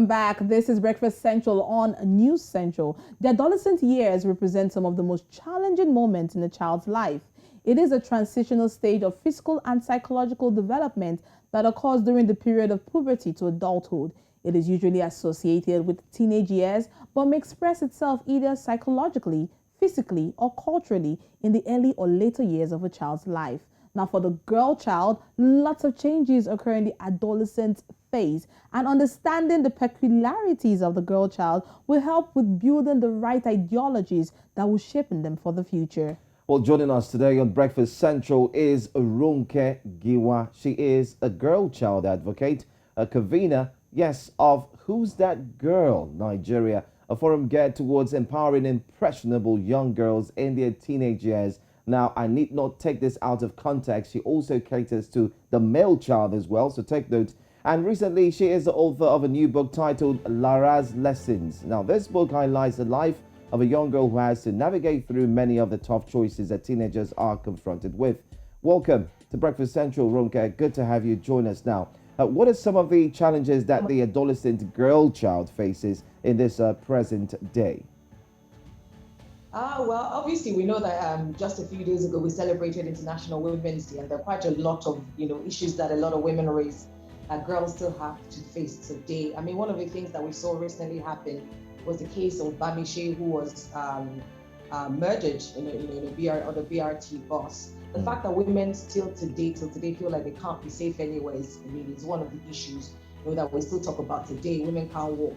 Back. This is Breakfast Central on News Central. The adolescent years represent some of the most challenging moments in a child's life. It is a transitional stage of physical and psychological development that occurs during the period of puberty to adulthood. It is usually associated with teenage years but may express itself either psychologically, physically, or culturally in the early or later years of a child's life. Now, for the girl child, lots of changes occur in the adolescent phase, and understanding the peculiarities of the girl child will help with building the right ideologies that will shape them for the future. Well, joining us today on Breakfast Central is Ronke Giwa. She is a girl child advocate, a convener, yes, of Who's That Girl Nigeria, a forum geared towards empowering impressionable young girls in their teenage years. Now, I need not take this out of context. She also caters to the male child as well, so take note. And recently, she is the author of a new book titled LARA'S Lessons. Now, this book highlights the life of a young girl who has to navigate through many of the tough choices that teenagers are confronted with. Welcome to Breakfast Central, Ronke. Good to have you join us now. What are some of the challenges that the adolescent girl child faces in this present day? Well, obviously, we know that just a few days ago we celebrated International Women's Day, and there are quite a lot of issues that a lot of women raise that girls still have to face today. I mean, one of the things that we saw recently happen was the case of Bamishe, who was murdered in on the BRT bus. The fact that women still today feel like they can't be safe anywhere is one of the issues that we still talk about today. Women can't walk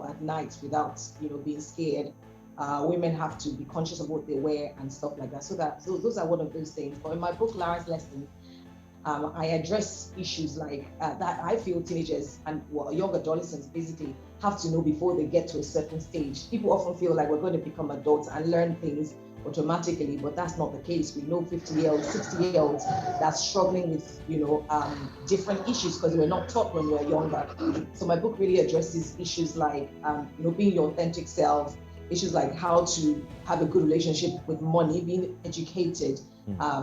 at night without being scared. Women have to be conscious of what they wear and stuff like that. So those are one of those things. But in my book, LARA'S Lessons, I address issues like that I feel teenagers and young adolescents basically have to know before they get to a certain stage. People often feel like we're going to become adults and learn things automatically, but that's not the case. We know 50-year-olds, 60-year-olds that's struggling with different issues because we're not taught when we're younger. So my book really addresses issues like being your authentic self, issues like how to have a good relationship with money, being educated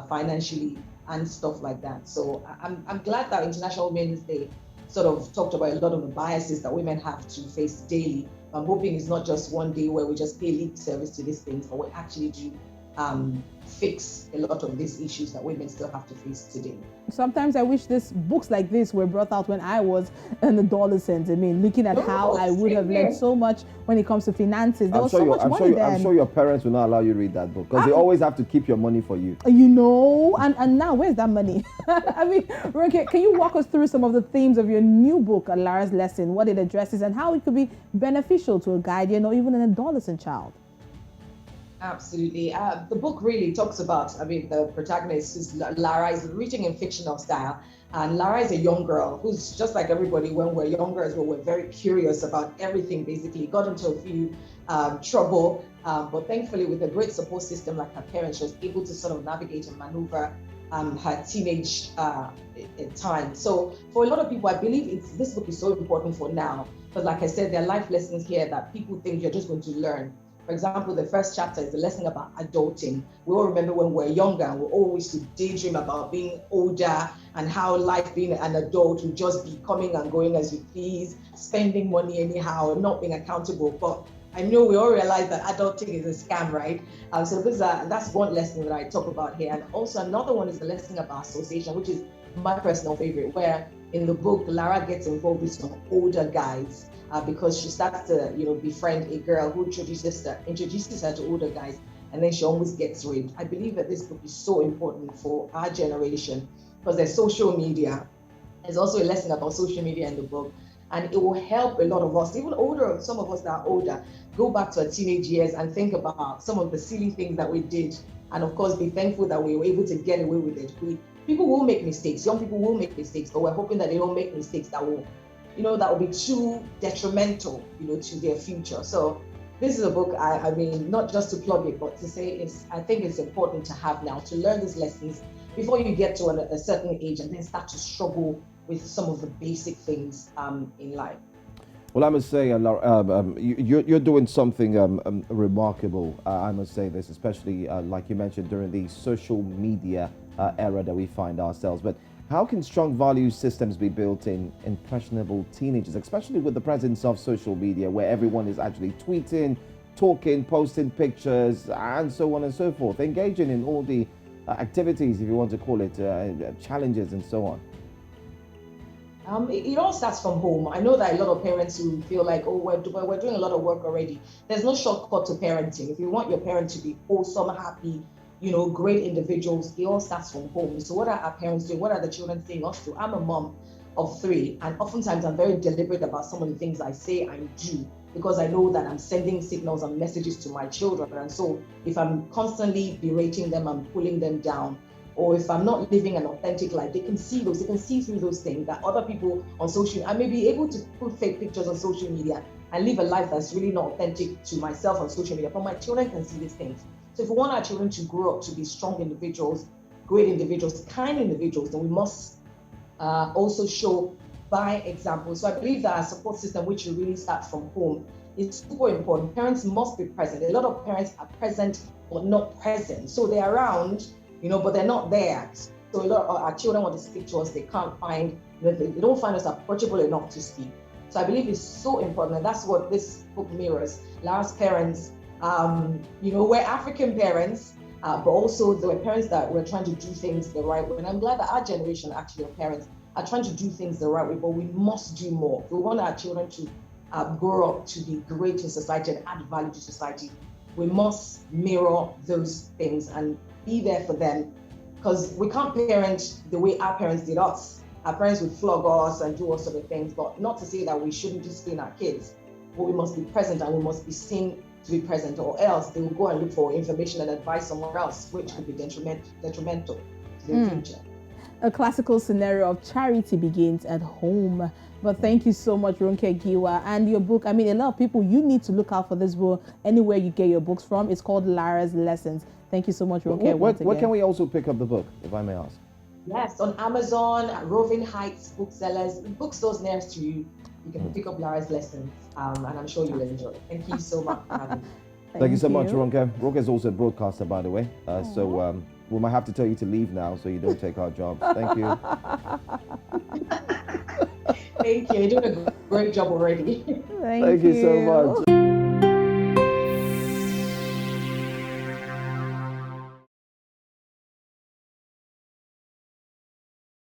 financially, and stuff like that. So I'm glad that International Women's Day sort of talked about a lot of the biases that women have to face daily. I'm hoping it's not just one day where we just pay lip service to these things, but we actually do fix a lot of these issues that women still have to face today. Sometimes I wish books like this were brought out when I was an adolescent. I mean, looking at how I would have learned so much when it comes to finances. There was so much money then. I'm sure your parents will not allow you to read that book because they always have to keep your money for you. And now where's that money? I mean, Ronke, can you walk us through some of the themes of your new book, LARA'S Lesson, what it addresses and how it could be beneficial to a guardian or even an adolescent child? Absolutely. The book really talks about, the protagonist is Lara, is written in fictional style. And Lara is a young girl who's just like everybody when we're younger as well. We're very curious about everything, basically. Got into a few trouble, but thankfully with a great support system like her parents, she was able to sort of navigate and maneuver her teenage time. So for a lot of people, I believe this book is so important for now. Because like I said, there are life lessons here that people think you're just going to learn. For example, the first chapter is the lesson about adulting. We all remember when we were younger and we always used to daydream about being older and how life being an adult would just be coming and going as you please, spending money anyhow, not being accountable. But I know we all realize that adulting is a scam, right? So that's one lesson that I talk about here. And also another one is the lesson about association, which is my personal favorite, where in the book, Lara gets involved with some older guys. Because she starts to, befriend a girl who introduces her to older guys, and then she almost gets raped. I believe that this book is so important for our generation because there's social media. There's also a lesson about social media in the book, and it will help a lot of us, even older, some of us that are older, go back to our teenage years and think about some of the silly things that we did, and of course, be thankful that we were able to get away with it. People will make mistakes. Young people will make mistakes, but we're hoping that they don't make mistakes that will be too detrimental, to their future. So this is a book, I mean, not just to plug it, but to say I think it's important to have now, to learn these lessons before you get to a certain age and then start to struggle with some of the basic things in life. Well, I must say, you're doing something remarkable. I must say this, especially like you mentioned, during the social media era that we find ourselves. But How can strong value systems be built in impressionable teenagers, especially with the presence of social media where everyone is actually tweeting, talking, posting pictures, and so on and so forth, engaging in all the activities, if you want to call it, challenges and so on? It all starts from home. I know that a lot of parents who feel like, oh, we're doing a lot of work already. There's no shortcut to parenting. If you want your parent to be wholesome, happy, great individuals, it all starts from home. So what are our parents doing? What are the children saying us to? I'm a mom of 3, and oftentimes I'm very deliberate about some of the things I say and do, because I know that I'm sending signals and messages to my children. And so if I'm constantly berating them and pulling them down, or if I'm not living an authentic life, they can see through those things that other people on social, I may be able to put fake pictures on social media and live a life that's really not authentic to myself on social media, but my children can see these things. So if we want our children to grow up to be strong individuals, great individuals, kind individuals, then we must also show by example. So I believe that our support system, which will really start from home, is super important. Parents must be present. A lot of parents are present but not present. So they're around, but they're not there. So a lot of our children want to speak to us, they can't find, they don't find us approachable enough to speak. So I believe it's so important, and that's what this book mirrors. LARA'S parents, we're African parents, but also there were parents that were trying to do things the right way. And I'm glad that our generation actually of parents are trying to do things the right way, but we must do more. If we want our children to grow up to be great in society and add value to society, we must mirror those things and be there for them, because we can't parent the way our parents did us. Our parents would flog us and do all sorts of things, but not to say that we shouldn't discipline our kids, but we must be present and we must be seen to be present, or else they will go and look for information and advice somewhere else, which could be detrimental to their future. A classical scenario of charity begins at home. But thank you so much, Ronke Giwa. And your book, a lot of people, you need to look out for this book anywhere you get your books from. It's called LARA'S Lessons. Thank you so much, Ronke. Where can we also pick up the book, if I may ask? Yes, on Amazon, Roving Heights booksellers, bookstores nearest to you. You can pick up LARA'S Lessons, and I'm sure you'll enjoy it. Thank you so much for having me. Thank you so much, Ronke. Ronke is also a broadcaster, by the way. So we might have to tell you to leave now so you don't take our jobs. Thank you. Thank you. You're doing a great job already. Thank you so much.